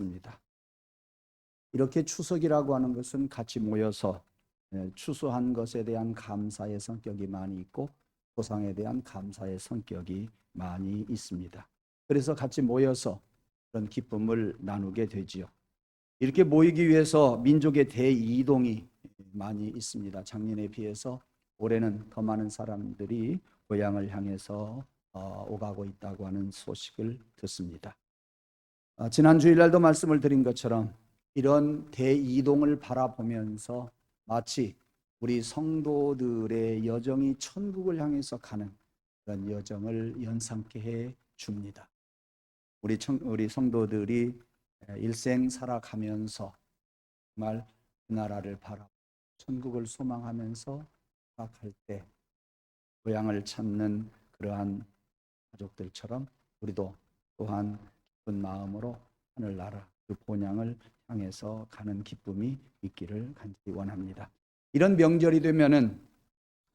있습니다. 이렇게 추석이라고 하는 것은 같이 모여서 추수한 것에 대한 감사의 성격이 많이 있고 보상에 대한 감사의 성격이 많이 있습니다. 그래서 같이 모여서 그런 기쁨을 나누게 되지요. 이렇게 모이기 위해서 민족의 대이동이 많이 있습니다. 작년에 비해서 올해는 더 많은 사람들이 고향을 향해서 오가고 있다고 하는 소식을 듣습니다. 지난 주일날도 말씀을 드린 것처럼 이런 대이동을 바라보면서 마치 우리 성도들의 여정이 천국을 향해서 가는 그런 여정을 연상케 해 줍니다. 우리 성도들이 일생 살아가면서 정말 그 나라를 바라보고 천국을 소망하면서 살아갈 때 고향을 찾는 그러한 가족들처럼 우리도 또한 기쁜 마음으로 하늘나라 그 본향을 향해서 가는 기쁨이 있기를 간절히 원합니다. 이런 명절이 되면은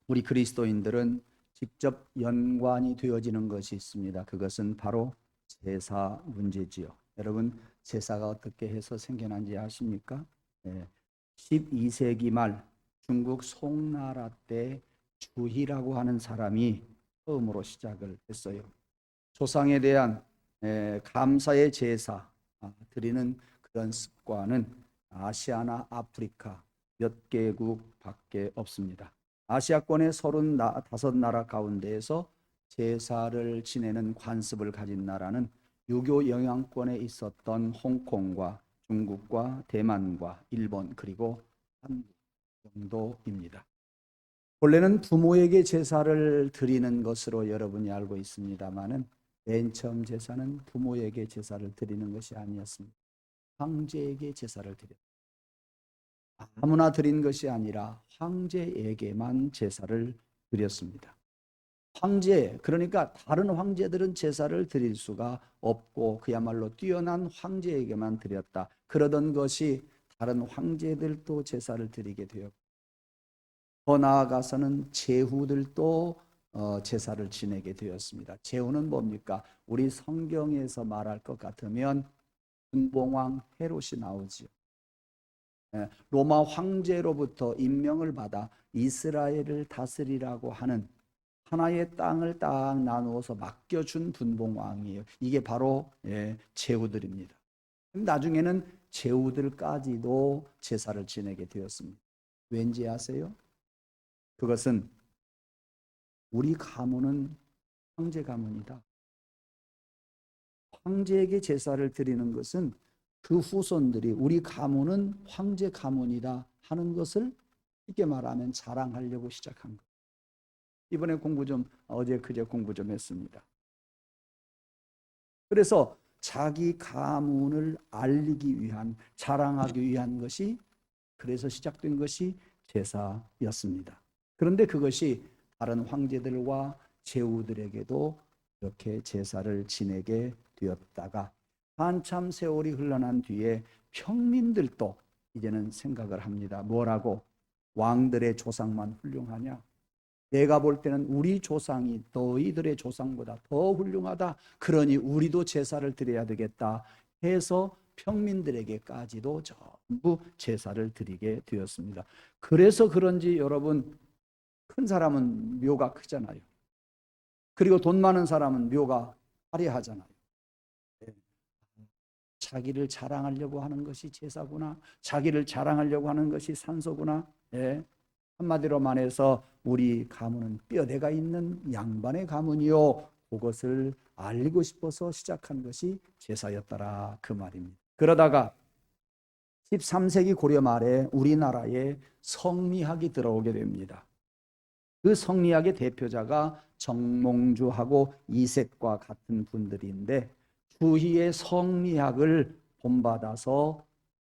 우리 그리스도인들은 직접 연관이 되어지는 것이 있습니다. 그것은 바로 제사 문제지요. 여러분, 제사가 어떻게 해서 생겨난지 아십니까? 12세기 말 중국 송나라 때 주희라고 하는 사람이 처음으로 시작을 했어요. 조상에 대한 감사의 제사 드리는 그런 습관은 아시아나 아프리카 몇 개국밖에 없습니다. 아시아권의 35나라 가운데에서 제사를 지내는 관습을 가진 나라는 유교 영향권에 있었던 홍콩과 중국과 대만과 일본 그리고 한국 정도입니다. 본래는 부모에게 제사를 드리는 것으로 여러분이 알고 있습니다마는 맨 처음 제사는 부모에게 제사를 드리는 것이 아니었습니다. 황제에게 제사를 드렸습니다. 아무나 드린 것이 아니라 황제에게만 제사를 드렸습니다. 황제, 그러니까 다른 황제들은 제사를 드릴 수가 없고 그야말로 뛰어난 황제에게만 드렸다. 그러던 것이 다른 황제들도 제사를 드리게 되었고 더 나아가서는 제후들도 제사를 지내게 되었습니다. 제후는 뭡니까? 우리 성경에서 말할 것 같으면 분봉왕 헤롯이 나오지요. 로마 황제로부터 임명을 받아 이스라엘을 다스리라고 하는 하나의 땅을 딱 나누어서 맡겨준 분봉왕이에요. 이게 바로 제후들입니다. 나중에는 제후들까지도 제사를 지내게 되었습니다. 왠지 아세요? 그것은 우리 가문은 황제 가문이다. 황제에게 제사를 드리는 것은 그 후손들이 우리 가문은 황제 가문이다 하는 것을 쉽게 말하면 자랑하려고 시작한 거예요. 이번에 어제 그제 공부 좀 했습니다. 그래서 자기 가문을 알리기 위한, 자랑하기 위한 것이 그래서 시작된 것이 제사였습니다. 그런데 그것이 다른 황제들과 제후들에게도 이렇게 제사를 지내게 되었다가 한참 세월이 흘러난 뒤에 평민들도 이제는 생각을 합니다. 뭐라고? 왕들의 조상만 훌륭하냐? 내가 볼 때는 우리 조상이 너희들의 조상보다 더 훌륭하다. 그러니 우리도 제사를 드려야 되겠다 해서 평민들에게까지도 전부 제사를 드리게 되었습니다. 그래서 그런지 여러분, 큰 사람은 묘가 크잖아요. 그리고 돈 많은 사람은 묘가 화려하잖아요. 자기를 자랑하려고 하는 것이 제사구나. 자기를 자랑하려고 하는 것이 산소구나. 한마디로 말해서 우리 가문은 뼈대가 있는 양반의 가문이요. 그것을 알리고 싶어서 시작한 것이 제사였더라 그 말입니다. 그러다가 13세기 고려 말에 우리나라에 성리학이 들어오게 됩니다. 그 성리학의 대표자가 정몽주하고 이색과 같은 분들인데 주희의 성리학을 본받아서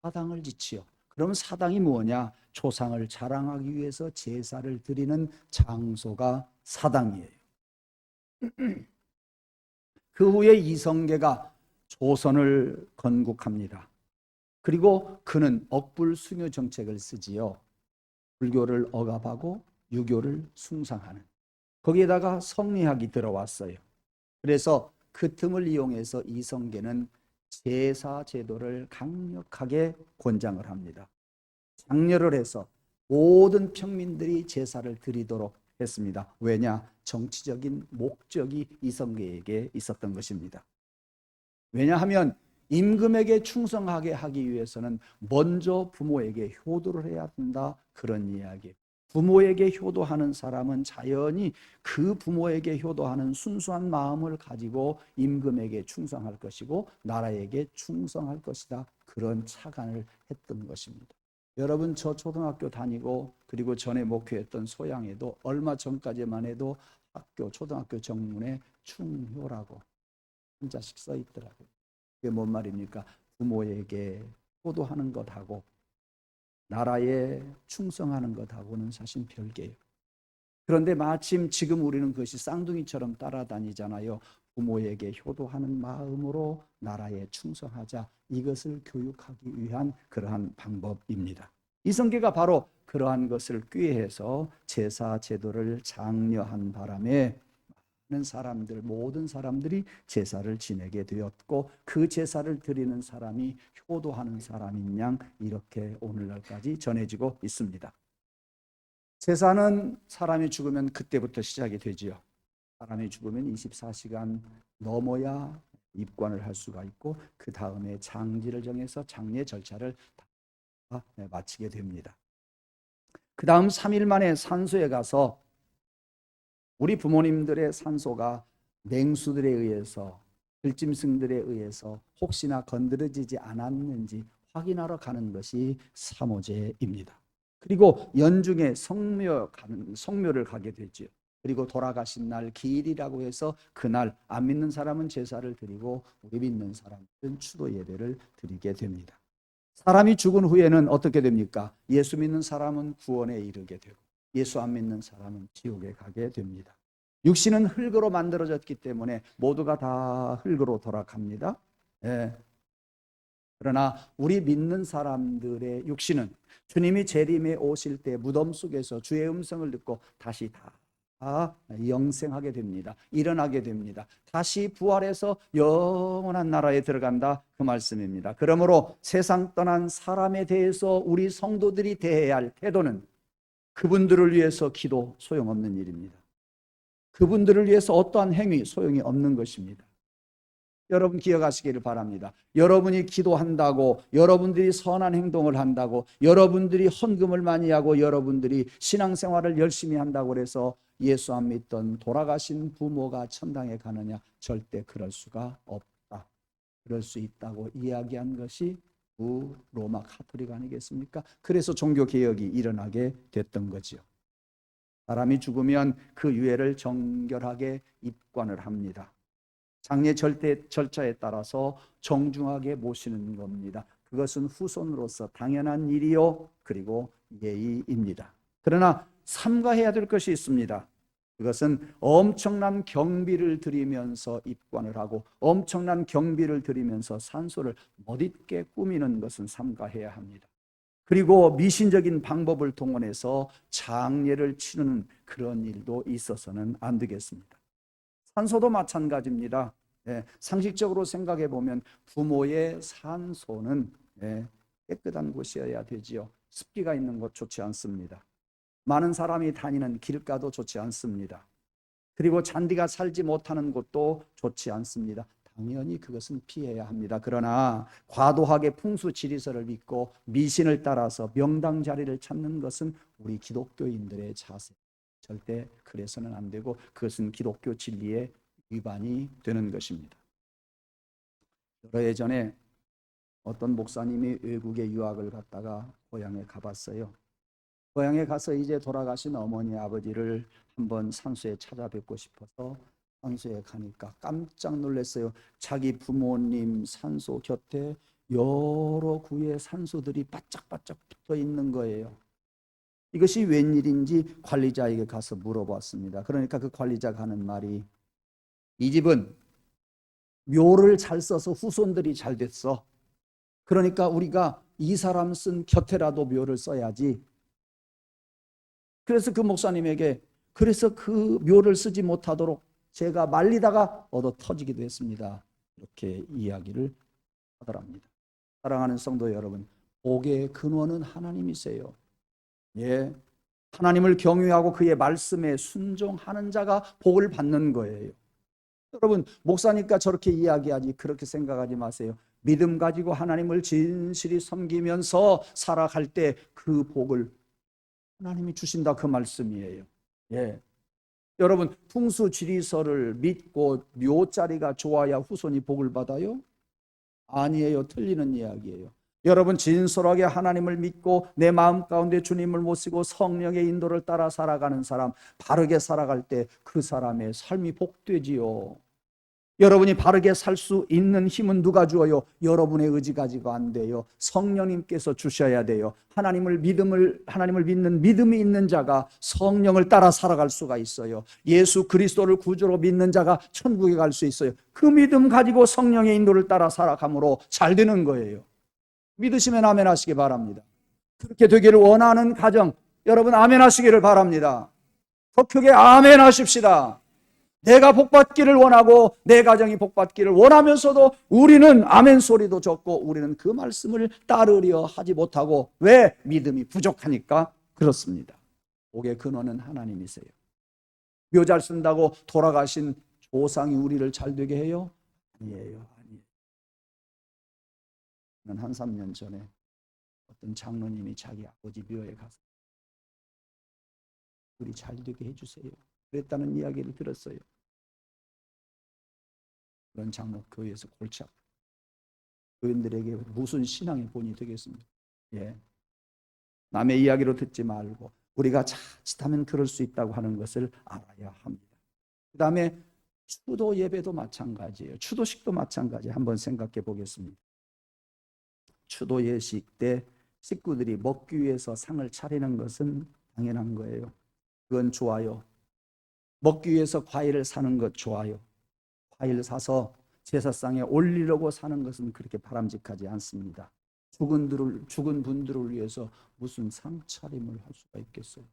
사당을 지지요. 그럼 사당이 뭐냐? 조상을 자랑하기 위해서 제사를 드리는 장소가 사당이에요. 그 후에 이성계가 조선을 건국합니다. 그리고 그는 억불숭유 정책을 쓰지요. 불교를 억압하고 유교를 숭상하는. 거기에다가 성리학이 들어왔어요. 그래서 그 틈을 이용해서 이성계는 제사 제도를 강력하게 권장을 합니다. 장려를 해서 모든 평민들이 제사를 드리도록 했습니다. 왜냐? 정치적인 목적이 이성계에게 있었던 것입니다. 왜냐하면 임금에게 충성하게 하기 위해서는 먼저 부모에게 효도를 해야 한다, 그런 이야기. 부모에게 효도하는 사람은 자연히 그 부모에게 효도하는 순수한 마음을 가지고 임금에게 충성할 것이고 나라에게 충성할 것이다, 그런 착안을 했던 것입니다. 여러분, 저 초등학교 다니고 그리고 전에 목회했던 소양에도 얼마 전까지만 해도 학교 초등학교 정문에 충효라고 한자씩 써 있더라고요. 그게 뭔 말입니까? 부모에게 효도하는 것하고 나라에 충성하는 것하고는 사실 별개예요. 그런데 마침 지금 우리는 그것이 쌍둥이처럼 따라다니잖아요. 부모에게 효도하는 마음으로 나라에 충성하자, 이것을 교육하기 위한 그러한 방법입니다. 이성계가 바로 그러한 것을 꾀해서 제사 제도를 장려한 바람에 많은 사람들, 모든 사람들이 제사를 지내게 되었고, 그 제사를 드리는 사람이 효도하는 사람인 양 이렇게 오늘날까지 전해지고 있습니다. 제사는 사람이 죽으면 그때부터 시작이 되지요. 사람이 죽으면 24시간 넘어야 입관을 할 수가 있고, 그 다음에 장지를 정해서 장례 절차를 다 마치게 됩니다. 그 다음 3일 만에 산소에 가서 우리 부모님들의 산소가 맹수들에 의해서, 들짐승들에 의해서 혹시나 건드려지지 않았는지 확인하러 가는 것이 사모제입니다. 그리고 연중에 성묘를 가게 되죠. 그리고 돌아가신 날 기일이라고 해서 그날 안 믿는 사람은 제사를 드리고 우리 믿는 사람들은 추도 예배를 드리게 됩니다. 사람이 죽은 후에는 어떻게 됩니까? 예수 믿는 사람은 구원에 이르게 되고 예수 안 믿는 사람은 지옥에 가게 됩니다. 육신은 흙으로 만들어졌기 때문에 모두가 다 흙으로 돌아갑니다. 예. 그러나 우리 믿는 사람들의 육신은 주님이 재림에 오실 때 무덤 속에서 주의 음성을 듣고 다시 다 영생하게 됩니다. 일어나게 됩니다. 다시 부활해서 영원한 나라에 들어간다, 그 말씀입니다. 그러므로 세상 떠난 사람에 대해서 우리 성도들이 대해야 할 태도는 그분들을 위해서 기도 소용없는 일입니다. 그분들을 위해서 어떠한 행위 소용이 없는 것입니다. 여러분 기억하시기를 바랍니다. 여러분이 기도한다고, 여러분들이 선한 행동을 한다고, 여러분들이 헌금을 많이 하고 여러분들이 신앙생활을 열심히 한다고 해서 예수 안 믿던 돌아가신 부모가 천당에 가느냐? 절대 그럴 수가 없다. 그럴 수 있다고 이야기한 것이 로마 카톨릭 아니겠습니까? 그래서 종교개혁이 일어나게 됐던 거지요. 사람이 죽으면 그 유해를 정결하게 입관을 합니다. 장례 절차에 따라서 정중하게 모시는 겁니다. 그것은 후손으로서 당연한 일이요, 그리고 예의입니다. 그러나 삼가해야 될 것이 있습니다. 그것은 엄청난 경비를 들이면서 입관을 하고 엄청난 경비를 들이면서 산소를 멋있게 꾸미는 것은 삼가해야 합니다. 그리고 미신적인 방법을 동원해서 장례를 치르는 그런 일도 있어서는 안 되겠습니다. 산소도 마찬가지입니다. 상식적으로 생각해 보면 부모의 산소는 깨끗한 곳이어야 되지요. 습기가 있는 곳 좋지 않습니다. 많은 사람이 다니는 길가도 좋지 않습니다. 그리고 잔디가 살지 못하는 곳도 좋지 않습니다. 당연히 그것은 피해야 합니다. 그러나 과도하게 풍수지리설을 믿고 미신을 따라서 명당 자리를 찾는 것은 우리 기독교인들의 자세. 절대 그래서는 안 되고 그것은 기독교 진리에 위반이 되는 것입니다. 여러 예전에 어떤 목사님이 외국에 유학을 갔다가 고향에 가봤어요. 고향에 가서 이제 돌아가신 어머니 아버지를 한번 산소에 찾아뵙고 싶어서 산소에 가니까 깜짝 놀랐어요. 자기 부모님 산소 곁에 여러 구의 산소들이 바짝바짝 붙어 있는 거예요. 이것이 웬일인지 관리자에게 가서 물어봤습니다. 그러니까 그 관리자가 하는 말이, 이 집은 묘를 잘 써서 후손들이 잘 됐어. 그러니까 우리가 이 사람 쓴 곁에라도 묘를 써야지. 그래서 그 목사님에게, 그래서 그 묘를 쓰지 못하도록 제가 말리다가 얻어 터지기도 했습니다. 이렇게 이야기를 하더랍니다. 사랑하는 성도 여러분, 복의 근원은 하나님이세요. 예, 하나님을 경외하고 그의 말씀에 순종하는 자가 복을 받는 거예요. 여러분, 목사니까 저렇게 이야기하지 그렇게 생각하지 마세요. 믿음 가지고 하나님을 진실히 섬기면서 살아갈 때 그 복을 하나님이 주신다, 그 말씀이에요. 예. 여러분, 풍수지리설을 믿고 묘자리가 좋아야 후손이 복을 받아요? 아니에요. 틀리는 이야기예요. 여러분, 진솔하게 하나님을 믿고 내 마음 가운데 주님을 모시고 성령의 인도를 따라 살아가는 사람, 바르게 살아갈 때 그 사람의 삶이 복되지요. 여러분이 바르게 살 수 있는 힘은 누가 주어요? 여러분의 의지 가지고 안 돼요. 성령님께서 주셔야 돼요. 하나님을 믿는 믿음이 있는 자가 성령을 따라 살아갈 수가 있어요. 예수 그리스도를 구주로 믿는 자가 천국에 갈 수 있어요. 그 믿음 가지고 성령의 인도를 따라 살아감으로 잘 되는 거예요. 믿으시면 아멘 하시기 바랍니다. 그렇게 되기를 원하는 가정, 여러분 아멘 하시기를 바랍니다. 더 크게 아멘 하십시다. 내가 복받기를 원하고 내 가정이 복받기를 원하면서도 우리는 아멘 소리도 적고 우리는 그 말씀을 따르려 하지 못하고, 왜? 믿음이 부족하니까 그렇습니다. 복의 근원은 하나님이세요. 묘잘 쓴다고 돌아가신 조상이 우리를 잘 되게 해요? 아니에요. 한 3년 전에 어떤 장로님이 자기 아버지 묘에 가서 우리 잘 되게 해주세요 그랬다는 이야기를 들었어요. 그런 장로 교회에서 골치 아프고 교인들에게 무슨 신앙의 본이 되겠습니까? 예. 남의 이야기로 듣지 말고 우리가 자칫하면 그럴 수 있다고 하는 것을 알아야 합니다. 그 다음에 추도 예배도 마찬가지예요. 추도식도 마찬가지. 한번 생각해 보겠습니다. 추도 예식 때 식구들이 먹기 위해서 상을 차리는 것은 당연한 거예요. 그건 좋아요. 먹기 위해서 과일을 사는 것 좋아요. 과일 사서 제사상에 올리려고 사는 것은 그렇게 바람직하지 않습니다. 죽은 분들을 위해서 무슨 상차림을 할 수가 있겠어요?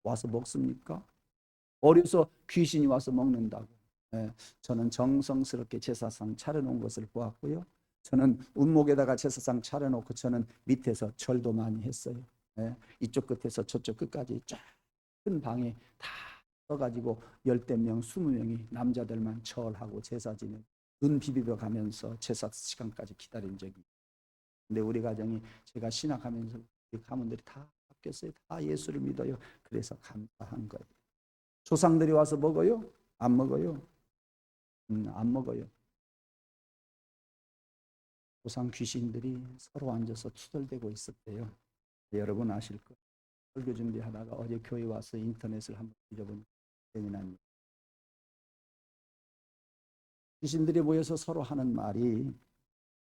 와서 먹습니까? 어려서 귀신이 와서 먹는다고. 예, 저는 정성스럽게 제사상 차려놓은 것을 보았고요. 저는 운목에다가 제사상 차려놓고 저는 밑에서 절도 많이 했어요. 예, 이쪽 끝에서 저쪽 끝까지 쫙 큰 방에 다 써가지고 10명, 20명이 남자들만 절하고 제사 지내고 눈 비비며 가면서 제사 시간까지 기다린 적이. 근데 우리 가정이 제가 신학하면서 가문들이 다 바뀌었어요. 다 예수를 믿어요. 그래서 감사한 거예요. 조상들이 와서 먹어요? 안 먹어요? 안 먹어요. 조상 귀신들이 서로 앉아서 투덜대고 있었대요. 여러분 아실 거예요. 설교 준비하다가 어제 교회 와서 인터넷을 한번 뒤져보니 재미난 귀신들이 모여서 서로 하는 말이,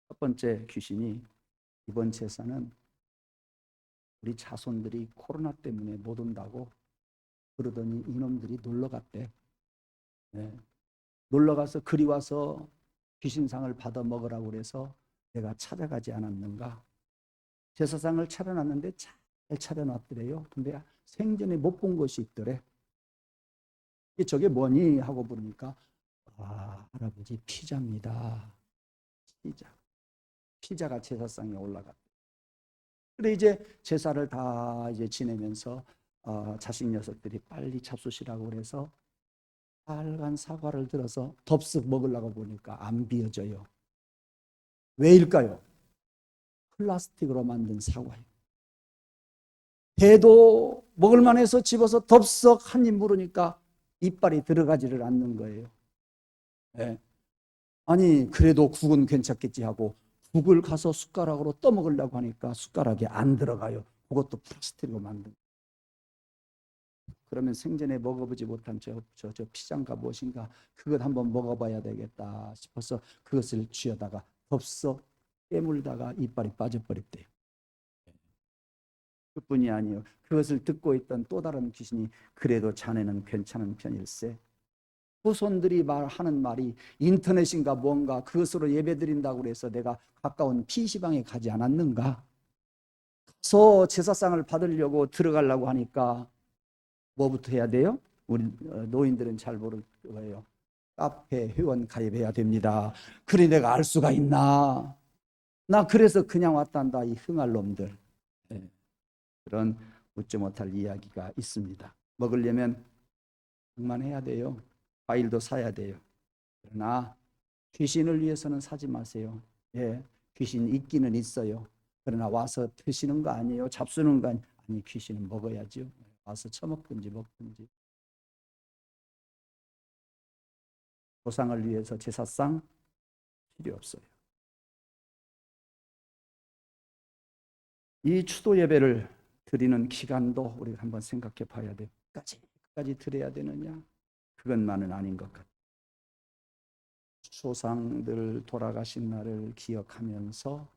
첫 번째 귀신이 이번 제사는 우리 자손들이 코로나 때문에 못 온다고 그러더니 이놈들이 놀러 갔대. 네. 놀러 가서 그리 와서 귀신상을 받아 먹으라고 그래서 내가 찾아가지 않았는가. 제사상을 차려놨는데 잘 차려놨더래요. 근데 생전에 못 본 것이 있더래. 저게 뭐니 하고 보니까 할아버지 피자입니다. 피자가 제사상에 올라갔대. 그래 이제 제사를 다 이제 지내면서 자식 녀석들이 빨리 잡수시라고 그래서 빨간 사과를 들어서 덥석 먹으려고 보니까 안 비어져요. 왜일까요? 플라스틱으로 만든 사과예요. 배도 먹을만해서 집어서 덥석 한 입 물으니까 이빨이 들어가지를 않는 거예요. 네. 아니 그래도 국은 괜찮겠지 하고 국을 가서 숟가락으로 떠먹으려고 하니까 숟가락이 안 들어가요. 그것도 플라스틱으로 만든. 그러면 생전에 먹어보지 못한 저 피자인가 무엇인가 그것 한번 먹어봐야 되겠다 싶어서 그것을 쥐어다가 덥석 깨물다가 이빨이 빠져버렸대요. 그뿐이 아니에요. 그것을 듣고 있던 또 다른 귀신이 그래도 자네는 괜찮은 편일세. 후손들이 하는 말이 인터넷인가 뭔가 그것으로 예배드린다고 해서 내가 가까운 PC방에 가지 않았는가. 가서 제사상을 받으려고 들어가려고 하니까 뭐부터 해야 돼요? 우리 노인들은 잘 모를 거예요. 카페 회원 가입해야 됩니다. 그래 내가 알 수가 있나? 나 그래서 그냥 왔단다, 이 흥할 놈들. 예, 그런 웃지 못할 이야기가 있습니다. 먹으려면 그만해야 돼요. 과일도 사야 돼요. 그러나 귀신을 위해서는 사지 마세요. 예, 귀신 있기는 있어요. 그러나 와서 드시는 거 아니에요. 잡수는 거 아니에요. 아니, 귀신은 먹어야죠. 와서 처먹든지 먹든지. 보상을 위해서 제사상 필요 없어요. 이 추도 예배를 드리는 기간도 우리가 한번 생각해 봐야 돼요. 끝까지 드려야 되느냐? 그것만은 아닌 것 같아요. 조상들 돌아가신 날을 기억하면서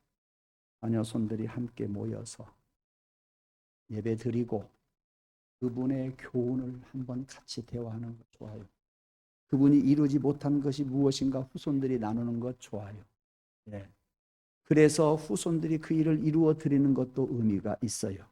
자녀손들이 함께 모여서 예배 드리고 그분의 교훈을 한번 같이 대화하는 것 좋아요. 그분이 이루지 못한 것이 무엇인가 후손들이 나누는 것 좋아요. 네. 그래서 후손들이 그 일을 이루어 드리는 것도 의미가 있어요.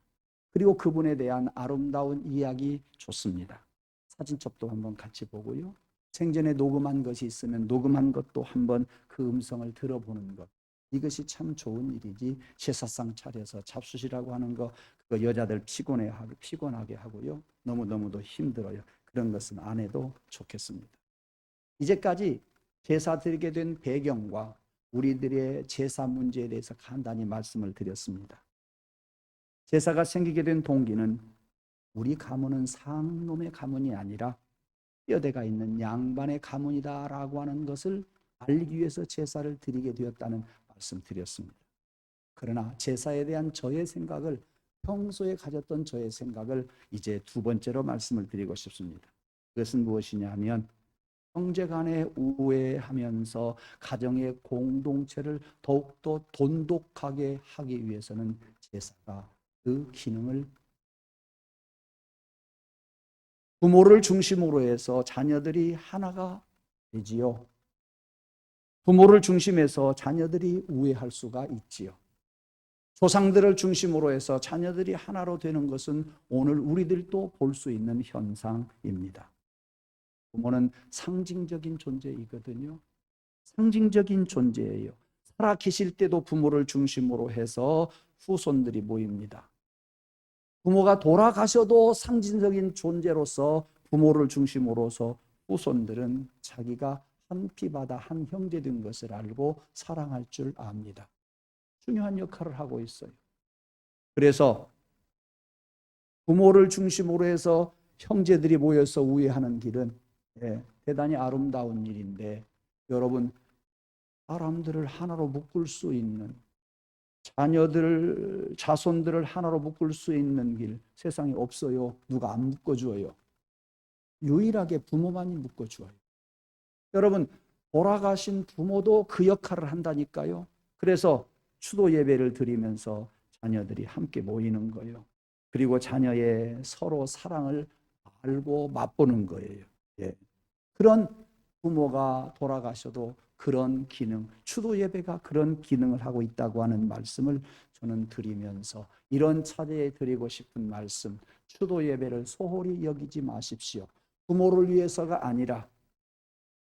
그리고 그분에 대한 아름다운 이야기 좋습니다. 사진첩도 한번 같이 보고요. 생전에 녹음한 것이 있으면 녹음한 것도 한번 그 음성을 들어보는 것. 이것이 참 좋은 일이지. 제사상 차려서 잡수시라고 하는 거, 그거 여자들 피곤하게 하고요. 너무너무도 힘들어요. 그런 것은 안 해도 좋겠습니다. 이제까지 제사 드리게 된 배경과 우리들의 제사 문제에 대해서 간단히 말씀을 드렸습니다. 제사가 생기게 된 동기는 우리 가문은 상놈의 가문이 아니라 뼈대가 있는 양반의 가문이다라고 하는 것을 알기 위해서 제사를 드리게 되었다는 말씀드렸습니다. 그러나 제사에 대한 저의 생각을, 평소에 가졌던 저의 생각을 이제 두 번째로 말씀을 드리고 싶습니다. 그것은 무엇이냐 하면 형제간에 우애하면서 가정의 공동체를 더욱더 돈독하게 하기 위해서는 제사가 그 기능을, 부모를 중심으로 해서 자녀들이 하나가 되지요. 부모를 중심해서 자녀들이 우애할 수가 있지요. 조상들을 중심으로 해서 자녀들이 하나로 되는 것은 오늘 우리들도 볼 수 있는 현상입니다. 부모는 상징적인 존재이거든요. 상징적인 존재예요. 살아 계실 때도 부모를 중심으로 해서 후손들이 모입니다. 부모가 돌아가셔도 상징적인 존재로서 부모를 중심으로서 후손들은 자기가 한 피바다 한 형제 된 것을 알고 사랑할 줄 압니다. 중요한 역할을 하고 있어요. 그래서 부모를 중심으로 해서 형제들이 모여서 우애하는 길은 대단히 아름다운 일인데, 여러분, 사람들을 하나로 묶을 수 있는, 자손들을 하나로 묶을 수 있는 길 세상에 없어요. 누가 안 묶어줘요. 유일하게 부모만이 묶어줘요. 여러분, 돌아가신 부모도 그 역할을 한다니까요. 그래서 추도 예배를 드리면서 자녀들이 함께 모이는 거예요. 그리고 자녀의 서로 사랑을 알고 맛보는 거예요. 예. 그런 부모가 돌아가셔도 그런 기능, 추도 예배가 그런 기능을 하고 있다고 하는 말씀을 저는 드리면서, 이런 차례에 드리고 싶은 말씀, 추도 예배를 소홀히 여기지 마십시오. 부모를 위해서가 아니라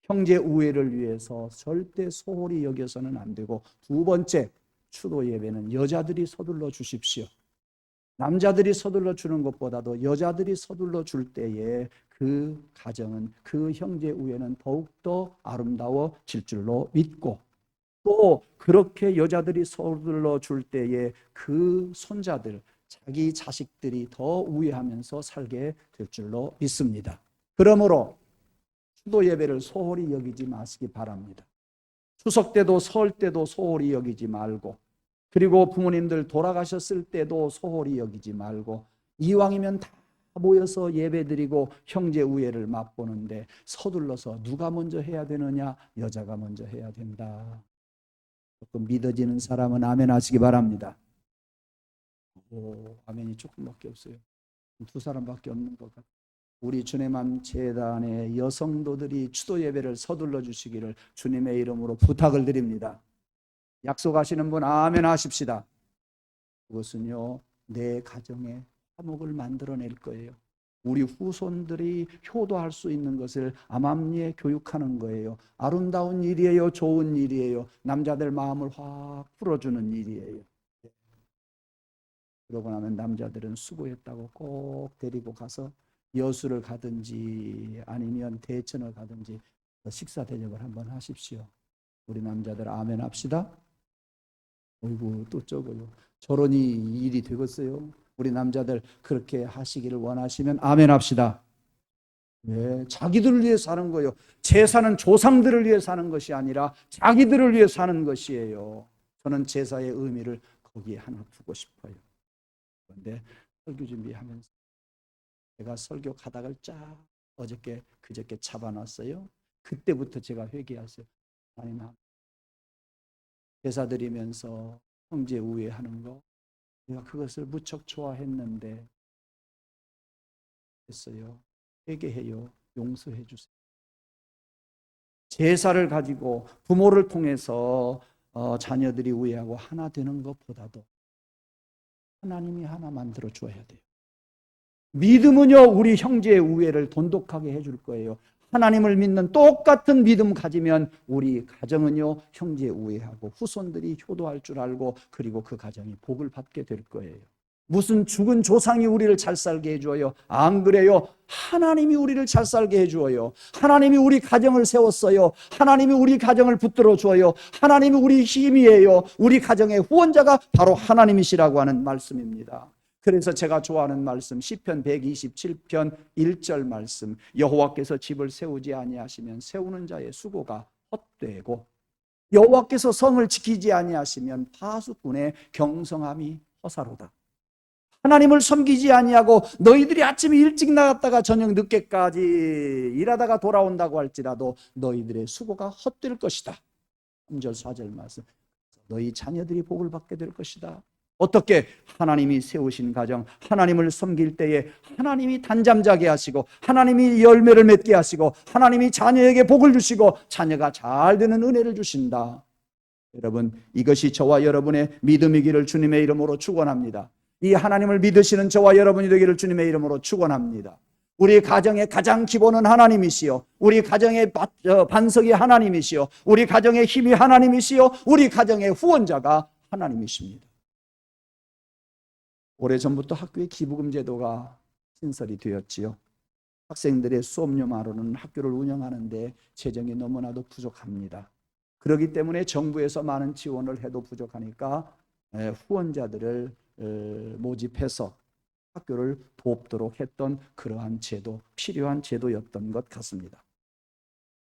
형제 우애를 위해서 절대 소홀히 여겨서는 안 되고, 두 번째, 추도 예배는 여자들이 서둘러 주십시오. 남자들이 서둘러 주는 것보다도 여자들이 서둘러 줄 때에 그 가정은, 그 형제 우애는 더욱더 아름다워질 줄로 믿고, 또 그렇게 여자들이 서둘러 줄 때에 그 손자들, 자기 자식들이 더 우애하면서 살게 될 줄로 믿습니다. 그러므로 추도 예배를 소홀히 여기지 마시기 바랍니다. 추석 때도 설 때도 소홀히 여기지 말고, 그리고 부모님들 돌아가셨을 때도 소홀히 여기지 말고, 이왕이면 다 모여서 예배드리고 형제 우애를 맛보는데 서둘러서 누가 먼저 해야 되느냐? 여자가 먼저 해야 된다. 조금 믿어지는 사람은 아멘 하시기 바랍니다. 아멘이 조금밖에 없어요. 두 사람밖에 없는 것 같아요. 우리 주님암 재단의 여성도들이 추도 예배를 서둘러 주시기를 주님의 이름으로 부탁을 드립니다. 약속하시는 분 아멘 하십시다. 그것은요, 내 가정에 화목을 만들어낼 거예요. 우리 후손들이 효도할 수 있는 것을 암암리에 교육하는 거예요. 아름다운 일이에요. 좋은 일이에요. 남자들 마음을 확 풀어주는 일이에요. 그러고 나면 남자들은 수고했다고 꼭 데리고 가서 여수를 가든지 아니면 대천을 가든지 식사 대접을 한번 하십시오. 우리 남자들 아멘 합시다. 어이구 또 적어요. 저런이 일이 되겠어요? 우리 남자들 그렇게 하시기를 원하시면 아멘 합시다. 네, 자기들을 위해 사는 거예요. 제사는 조상들을 위해 사는 것이 아니라 자기들을 위해 사는 것이에요. 저는 제사의 의미를 거기에 하나 두고 싶어요. 그런데 설교 준비하면서 제가 설교 가닥을 쫙 어저께 그저께 잡아놨어요. 그때부터 제가 회개했어요. 하나님, 제사 드리면서 형제 우애하는 거 내가 그것을 무척 좋아했는데 했어요. 회개해요. 용서해 주세요. 제사를 가지고 부모를 통해서 자녀들이 우애하고 하나 되는 것보다도 하나님이 하나 만들어 줘야 돼요. 믿음은요, 우리 형제의 우애를 돈독하게 해줄 거예요. 하나님을 믿는 똑같은 믿음 가지면 우리 가정은요, 형제 우애하고 후손들이 효도할 줄 알고 그리고 그 가정이 복을 받게 될 거예요. 무슨 죽은 조상이 우리를 잘 살게 해줘요? 안 그래요. 하나님이 우리를 잘 살게 해줘요. 하나님이 우리 가정을 세웠어요. 하나님이 우리 가정을 붙들어 줘요. 하나님이 우리 힘이에요. 우리 가정의 후원자가 바로 하나님이시라고 하는 말씀입니다. 그래서 제가 좋아하는 말씀 시편 127편 1절 말씀, 여호와께서 집을 세우지 아니하시면 세우는 자의 수고가 헛되고 여호와께서 성을 지키지 아니하시면 파수꾼의 경성함이 허사로다. 하나님을 섬기지 아니하고 너희들이 아침에 일찍 나갔다가 저녁 늦게까지 일하다가 돌아온다고 할지라도 너희들의 수고가 헛될 것이다. 3절 4절 말씀, 너희 자녀들이 복을 받게 될 것이다. 어떻게? 하나님이 세우신 가정, 하나님을 섬길 때에 하나님이 단잠자게 하시고 하나님이 열매를 맺게 하시고 하나님이 자녀에게 복을 주시고 자녀가 잘 되는 은혜를 주신다. 여러분, 이것이 저와 여러분의 믿음이기를 주님의 이름으로 축원합니다. 이 하나님을 믿으시는 저와 여러분이 되기를 주님의 이름으로 축원합니다. 우리 가정의 가장 기본은 하나님이시요, 우리 가정의 반석이 하나님이시요, 우리 가정의 힘이 하나님이시요, 우리 가정의 후원자가 하나님이십니다. 오래전부터 학교의 기부금 제도가 신설이 되었지요. 학생들의 수업료만으로는 학교를 운영하는데 재정이 너무나도 부족합니다. 그렇기 때문에 정부에서 많은 지원을 해도 부족하니까 후원자들을 모집해서 학교를 돕도록 했던 그러한 제도, 필요한 제도였던 것 같습니다.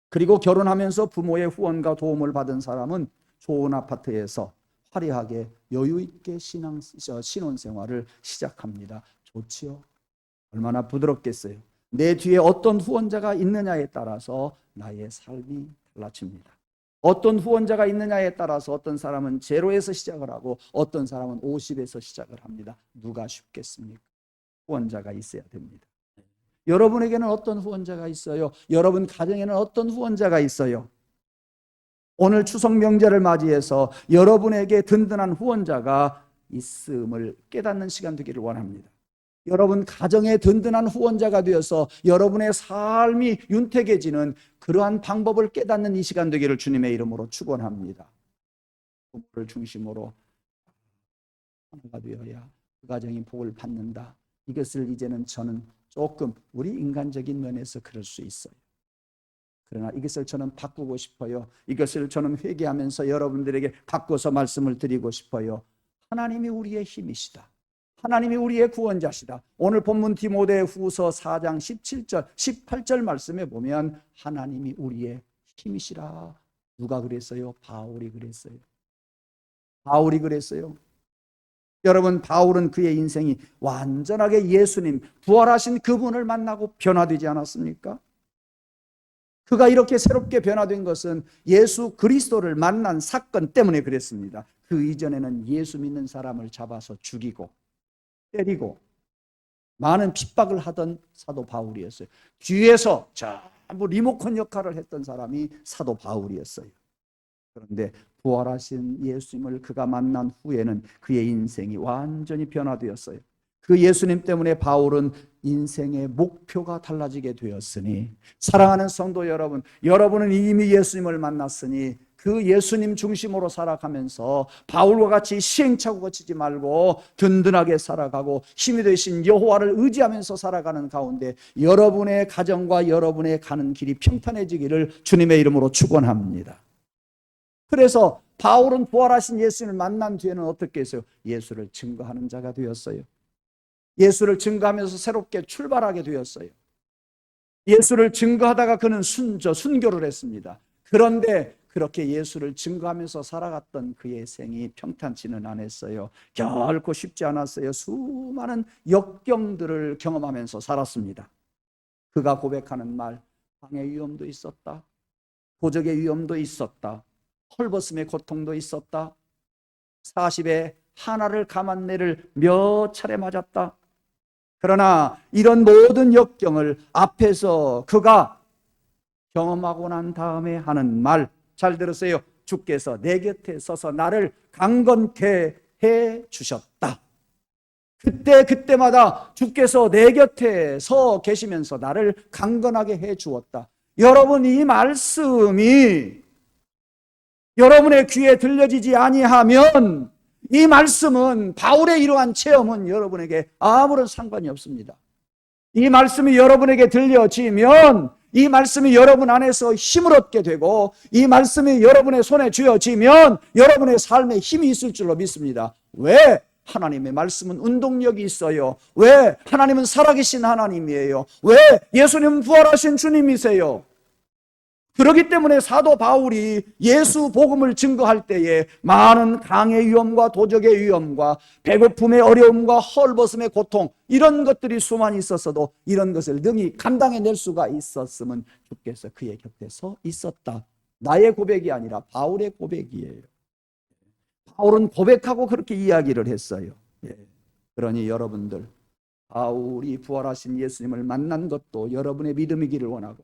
그리고 결혼하면서 부모의 후원과 도움을 받은 사람은 좋은 아파트에서 화려하게 여유 있게 신혼생활을 시작합니다. 좋지요? 얼마나 부드럽겠어요. 내 뒤에 어떤 후원자가 있느냐에 따라서 나의 삶이 달라집니다. 어떤 후원자가 있느냐에 따라서 어떤 사람은 제로에서 시작을 하고 어떤 사람은 50에서 시작을 합니다. 누가 쉽겠습니까? 후원자가 있어야 됩니다. 여러분에게는 어떤 후원자가 있어요? 여러분 가정에는 어떤 후원자가 있어요? 오늘 추석 명절을 맞이해서 여러분에게 든든한 후원자가 있음을 깨닫는 시간 되기를 원합니다. 여러분 가정의 든든한 후원자가 되어서 여러분의 삶이 윤택해지는 그러한 방법을 깨닫는 이 시간 되기를 주님의 이름으로 축원합니다. 부모를 중심으로 하나가 되어야 그 가정이 복을 받는다. 이것을 이제는 저는 조금 우리 인간적인 면에서 그럴 수 있어요. 그러나 이것을 저는 바꾸고 싶어요. 이것을 저는 회개하면서 여러분들에게 바꿔서 말씀을 드리고 싶어요. 하나님이 우리의 힘이시다. 하나님이 우리의 구원자시다. 오늘 본문 디모데후서 4장 17절 18절 말씀에 보면 하나님이 우리의 힘이시라. 누가 그랬어요? 바울이 그랬어요. 바울이 그랬어요. 여러분, 바울은 그의 인생이 완전하게 예수님, 부활하신 그분을 만나고 변화되지 않았습니까? 그가 이렇게 새롭게 변화된 것은 예수 그리스도를 만난 사건 때문에 그랬습니다. 그 이전에는 예수 믿는 사람을 잡아서 죽이고 때리고 많은 핍박을 하던 사도 바울이었어요. 뒤에서 전부 리모컨 역할을 했던 사람이 사도 바울이었어요. 그런데 부활하신 예수님을 그가 만난 후에는 그의 인생이 완전히 변화되었어요. 그 예수님 때문에 바울은 인생의 목표가 달라지게 되었으니, 사랑하는 성도 여러분, 여러분은 이미 예수님을 만났으니 그 예수님 중심으로 살아가면서 바울과 같이 시행착오 거치지 말고 든든하게 살아가고 힘이 되신 여호와를 의지하면서 살아가는 가운데 여러분의 가정과 여러분의 가는 길이 평탄해지기를 주님의 이름으로 축원합니다. 그래서 바울은 부활하신 예수님을 만난 뒤에는 어떻게 했어요? 예수를 증거하는 자가 되었어요. 예수를 증거하면서 새롭게 출발하게 되었어요. 예수를 증거하다가 그는 순교를 했습니다. 그런데 그렇게 예수를 증거하면서 살아갔던 그의 생이 평탄치는 않았어요. 결코 쉽지 않았어요. 수많은 역경들을 경험하면서 살았습니다. 그가 고백하는 말, 방의 위험도 있었다, 도적의 위험도 있었다, 헐벗음의 고통도 있었다, 40에 하나를 감한 내를 몇 차례 맞았다. 그러나 이런 모든 역경을 앞에서 그가 경험하고 난 다음에 하는 말, 잘 들으세요. 주께서 내 곁에 서서 나를 강건케 해 주셨다. 그때마다 주께서 내 곁에 서 계시면서 나를 강건하게 해 주었다. 여러분, 이 말씀이 여러분의 귀에 들려지지 아니하면 이 말씀은, 바울의 이러한 체험은 여러분에게 아무런 상관이 없습니다. 이 말씀이 여러분에게 들려지면, 이 말씀이 여러분 안에서 힘을 얻게 되고, 이 말씀이 여러분의 손에 쥐어지면 여러분의 삶에 힘이 있을 줄로 믿습니다. 왜? 하나님의 말씀은 운동력이 있어요. 왜? 하나님은 살아계신 하나님이에요. 왜? 예수님은 부활하신 주님이세요. 그렇기 때문에 사도 바울이 예수 복음을 증거할 때에 많은 강의 위험과 도적의 위험과 배고픔의 어려움과 헐벗음의 고통, 이런 것들이 수많이 있었어도 이런 것을 능히 감당해낼 수가 있었음은 주께서 그의 곁에 서 있었다. 나의 고백이 아니라 바울의 고백이에요. 바울은 고백하고 그렇게 이야기를 했어요. 그러니 여러분들, 바울이 부활하신 예수님을 만난 것도 여러분의 믿음이기를 원하고,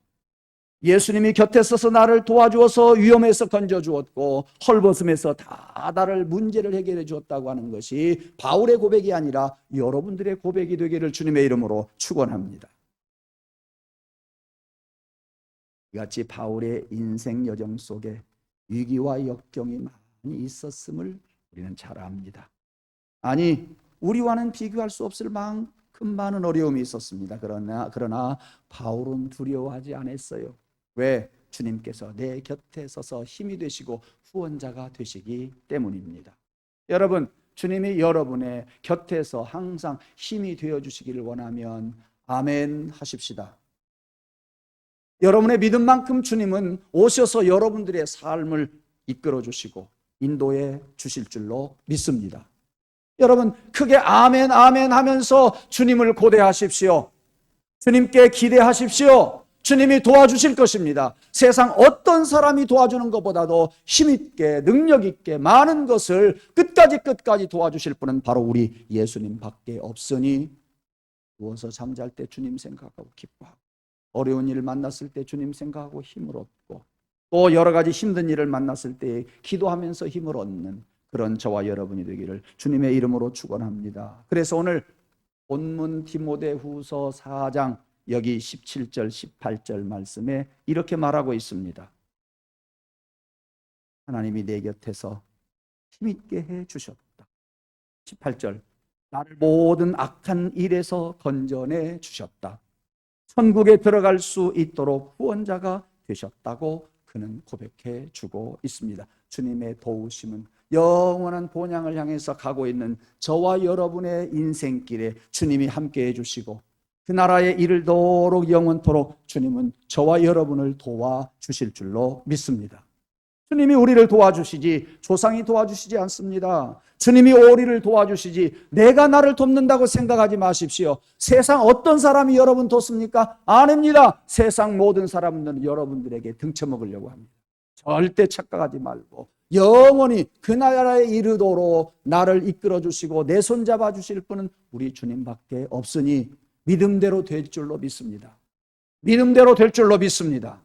예수님이 곁에 서서 나를 도와주어서 위험에서 건져주었고 헐벗음에서 다 나를 문제를 해결해 주었다고 하는 것이 바울의 고백이 아니라 여러분들의 고백이 되기를 주님의 이름으로 축원합니다. 이같이 바울의 인생 여정 속에 위기와 역경이 많이 있었음을 우리는 잘 압니다. 아니, 우리와는 비교할 수 없을 만큼 많은 어려움이 있었습니다. 그러나 바울은 두려워하지 않았어요. 왜? 주님께서 내 곁에 서서 힘이 되시고 후원자가 되시기 때문입니다. 여러분, 주님이 여러분의 곁에서 항상 힘이 되어주시기를 원하면 아멘 하십시다. 여러분의 믿음만큼 주님은 오셔서 여러분들의 삶을 이끌어 주시고 인도해 주실 줄로 믿습니다. 여러분, 크게 아멘 아멘 하면서 주님을 고대하십시오. 주님께 기대하십시오. 주님이 도와주실 것입니다. 세상 어떤 사람이 도와주는 것보다도 힘있게 능력있게 많은 것을 끝까지 도와주실 분은 바로 우리 예수님 밖에 없으니, 누워서 잠잘 때 주님 생각하고 기뻐하고, 어려운 일을 만났을 때 주님 생각하고 힘을 얻고, 또 여러 가지 힘든 일을 만났을 때 기도하면서 힘을 얻는 그런 저와 여러분이 되기를 주님의 이름으로 축원합니다. 그래서 오늘 본문 디모데후서 4장 여기 17절 18절 말씀에 이렇게 말하고 있습니다. 하나님이 내 곁에서 힘있게 해 주셨다. 18절, 나를 모든 악한 일에서 건져내 주셨다. 천국에 들어갈 수 있도록 후원자가 되셨다고 그는 고백해 주고 있습니다. 주님의 도우심은 영원한 본향을 향해서 가고 있는 저와 여러분의 인생길에 주님이 함께해 주시고, 그 나라의 이르도록 영원토록 주님은 저와 여러분을 도와주실 줄로 믿습니다. 주님이 우리를 도와주시지 조상이 도와주시지 않습니다. 주님이 우리를 도와주시지 내가 나를 돕는다고 생각하지 마십시오. 세상 어떤 사람이 여러분 돕습니까? 아닙니다. 세상 모든 사람들은 여러분들에게 등쳐먹으려고 합니다. 절대 착각하지 말고 영원히 그 나라에 이르도록 나를 이끌어 주시고 내 손 잡아 주실 분은 우리 주님밖에 없으니 믿음대로 될 줄로 믿습니다. 믿음대로 될 줄로 믿습니다.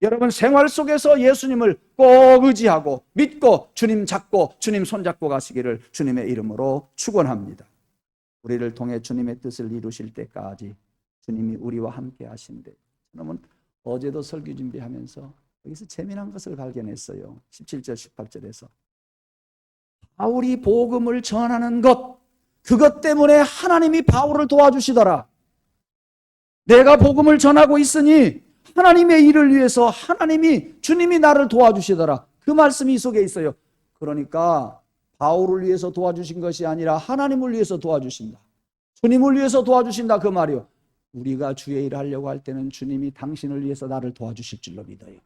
여러분, 생활 속에서 예수님을 꼭 의지하고 믿고 주님 잡고 주님 손잡고 가시기를 주님의 이름으로 축원합니다. 우리를 통해 주님의 뜻을 이루실 때까지 주님이 우리와 함께 하신대. 저는 어제도 설교 준비하면서 여기서 재미난 것을 발견했어요. 17절 18절에서 바울이 복음을 전하는 것, 그것 때문에 하나님이 바울을 도와주시더라. 내가 복음을 전하고 있으니 하나님의 일을 위해서 주님이 나를 도와주시더라. 그 말씀이 이 속에 있어요. 그러니까 바울을 위해서 도와주신 것이 아니라 하나님을 위해서 도와주신다. 주님을 위해서 도와주신다 그 말이요. 우리가 주의 일을 하려고 할 때는 주님이 당신을 위해서 나를 도와주실 줄로 믿어요.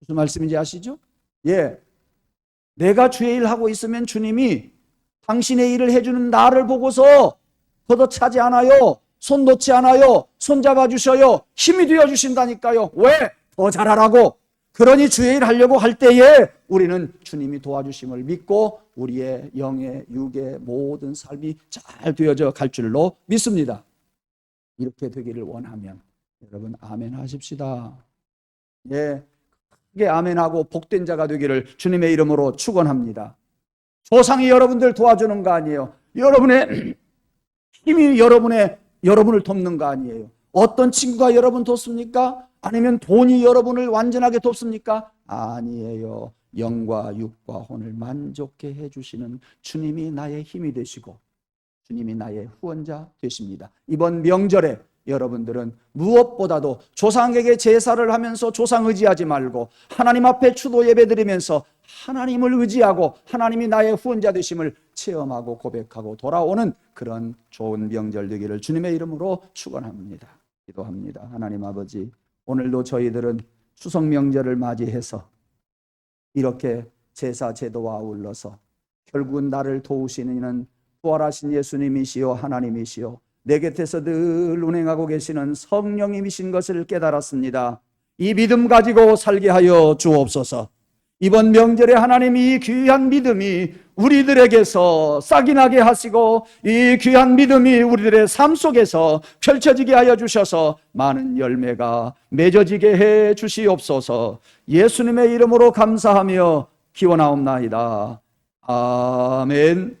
무슨 말씀인지 아시죠? 예, 내가 주의 일을 하고 있으면 주님이 당신의 일을 해주는 나를 보고서 걷어차지 않아요. 손 놓지 않아요. 손 잡아주셔요. 힘이 되어주신다니까요. 왜? 더 잘하라고. 그러니 주의 일 하려고 할 때에 우리는 주님이 도와주심을 믿고 우리의 영의 육의 모든 삶이 잘 되어져 갈 줄로 믿습니다. 이렇게 되기를 원하면 여러분 아멘 하십시다. 예, 크게 아멘하고 복된 자가 되기를 주님의 이름으로 축원합니다. 조상이 여러분들 도와주는 거 아니에요. 여러분의 힘이 여러분을 돕는 거 아니에요. 어떤 친구가 여러분 돕습니까? 아니면 돈이 여러분을 완전하게 돕습니까? 아니에요. 영과 육과 혼을 만족해 해주시는 주님이 나의 힘이 되시고 주님이 나의 후원자 되십니다. 이번 명절에 여러분들은 무엇보다도 조상에게 제사를 하면서 조상 의지하지 말고 하나님 앞에 추도 예배 드리면서 하나님을 의지하고 하나님이 나의 후원자 되심을 체험하고 고백하고 돌아오는 그런 좋은 명절 되기를 주님의 이름으로 축원합니다. 기도합니다. 하나님 아버지, 오늘도 저희들은 추석 명절을 맞이해서 이렇게 제사 제도와 아울러서 결국은 나를 도우시는 이는 부활하신 예수님이시요 하나님이시요 내 곁에서 늘 운행하고 계시는 성령님이신 것을 깨달았습니다. 이 믿음 가지고 살게 하여 주옵소서. 이번 명절에 하나님이 이 귀한 믿음이 우리들에게서 싹이 나게 하시고 이 귀한 믿음이 우리들의 삶 속에서 펼쳐지게 하여 주셔서 많은 열매가 맺어지게 해 주시옵소서. 예수님의 이름으로 감사하며 기원하옵나이다. 아멘.